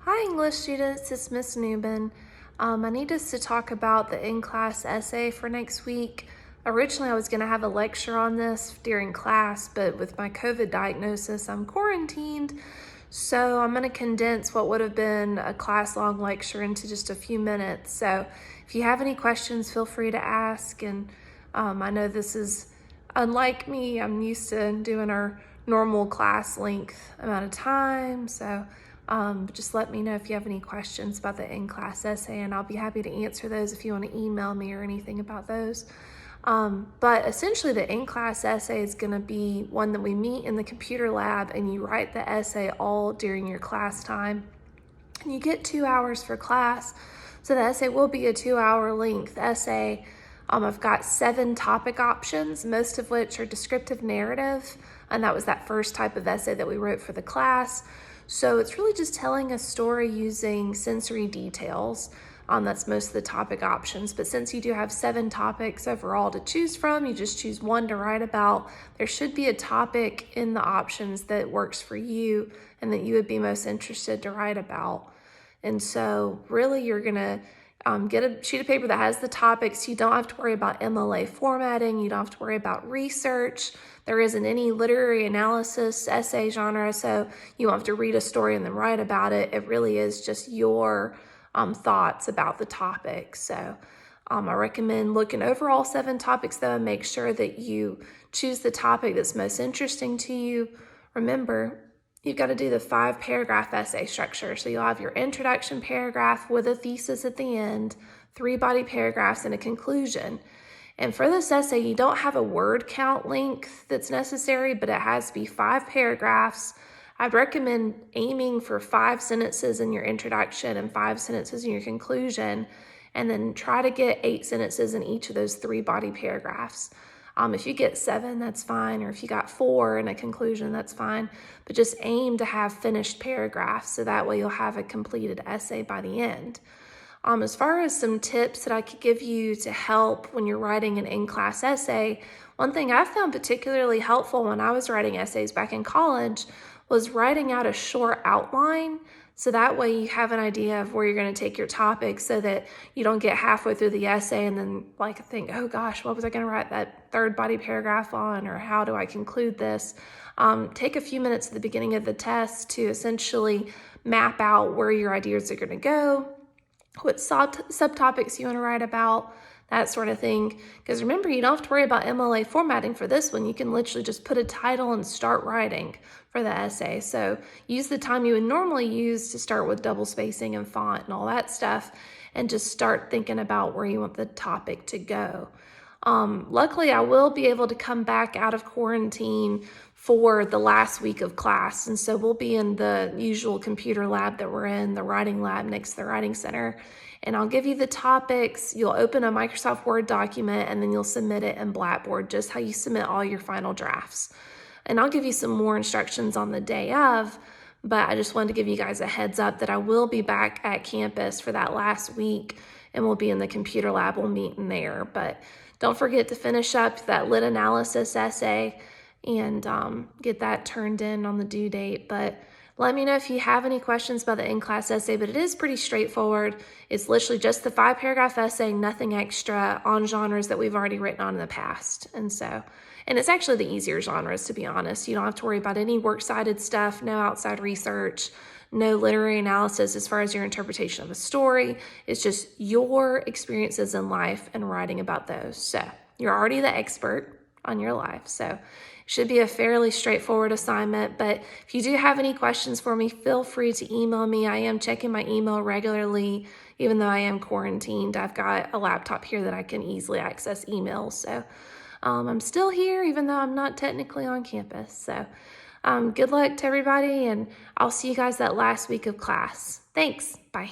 Hi English students, it's Miss Newman. I need us to talk about the in-class essay for next week. Originally I was going to have a lecture on this during class, but with my COVID diagnosis, I'm quarantined. So I'm going to condense what would have been a class-long lecture into just a few minutes. So if you have any questions, feel free to ask. And I know this is unlike me. I'm used to doing our normal class length amount of time. So just let me know if you have any questions about the in-class essay, and I'll be happy to answer those if you want to email me or anything about those. But essentially the in-class essay is going to be one that we meet in the computer lab and you write the essay all during your class time. And you get 2 hours for class, so the essay will be a 2-hour length essay. I've got 7 topic options, most of which are descriptive narrative, and that was that first type of essay that we wrote for the class. So it's really just telling a story using sensory details. That's most of the topic options, but since you do have 7 topics overall to choose from, you just choose one to write about. There should be a topic in the options that works for you and that you would be most interested to write about. And so really you're gonna get a sheet of paper that has the topics. You don't have to worry about MLA formatting. You don't have to worry about research. There isn't any literary analysis essay genre, so you don't have to read a story and then write about it. It really is just your thoughts about the topic. So I recommend looking over all 7 topics though and make sure that you choose the topic that's most interesting to you. Remember, you've got to do the 5-paragraph essay structure. So you'll have your introduction paragraph with a thesis at the end, 3 body paragraphs, and a conclusion. And for this essay, you don't have a word count length that's necessary, but it has to be 5 paragraphs. I'd recommend aiming for 5 sentences in your introduction and 5 sentences in your conclusion, and then try to get 8 sentences in each of those 3 body paragraphs. If you get 7, that's fine, or if you got 4 in a conclusion, that's fine, but just aim to have finished paragraphs so that way you'll have a completed essay by the end. As far as some tips that I could give you to help when you're writing an in-class essay, one thing I found particularly helpful when I was writing essays back in college was writing out a short outline. So that way you have an idea of where you're going to take your topic so that you don't get halfway through the essay and then think, oh gosh, what was I going to write that 3rd body paragraph on, or how do I conclude this? Take a few minutes at the beginning of the test to essentially map out where your ideas are going to go, what subtopics you want to write about, that sort of thing. Because remember, you don't have to worry about MLA formatting for this one. You can literally just put a title and start writing for the essay. So use the time you would normally use to start with double spacing and font and all that stuff, and just start thinking about where you want the topic to go. Luckily, I will be able to come back out of quarantine for the last week of class. And so we'll be in the usual computer lab that we're in, the writing lab next to the Writing Center. And I'll give you the topics. You'll open a Microsoft Word document and then you'll submit it in Blackboard, just how you submit all your final drafts. And I'll give you some more instructions on the day of, but I just wanted to give you guys a heads up that I will be back at campus for that last week and we'll be in the computer lab. We'll meet in there. But don't forget to finish up that lit analysis essay and get that turned in on the due date. But let me know if you have any questions about the in-class essay, but it is pretty straightforward. It's literally just the 5-paragraph essay, nothing extra, on genres that we've already written on in the past. And it's actually the easier genres, to be honest. You don't have to worry about any works-cited stuff, no outside research, no literary analysis as far as your interpretation of a story. It's just your experiences in life and writing about those. So you're already the expert on your life. So it should be a fairly straightforward assignment. But if you do have any questions for me, feel free to email me. I am checking my email regularly, even though I am quarantined. I've got a laptop here that I can easily access emails. So I'm still here, even though I'm not technically on campus. So good luck to everybody, and I'll see you guys that last week of class. Thanks. Bye.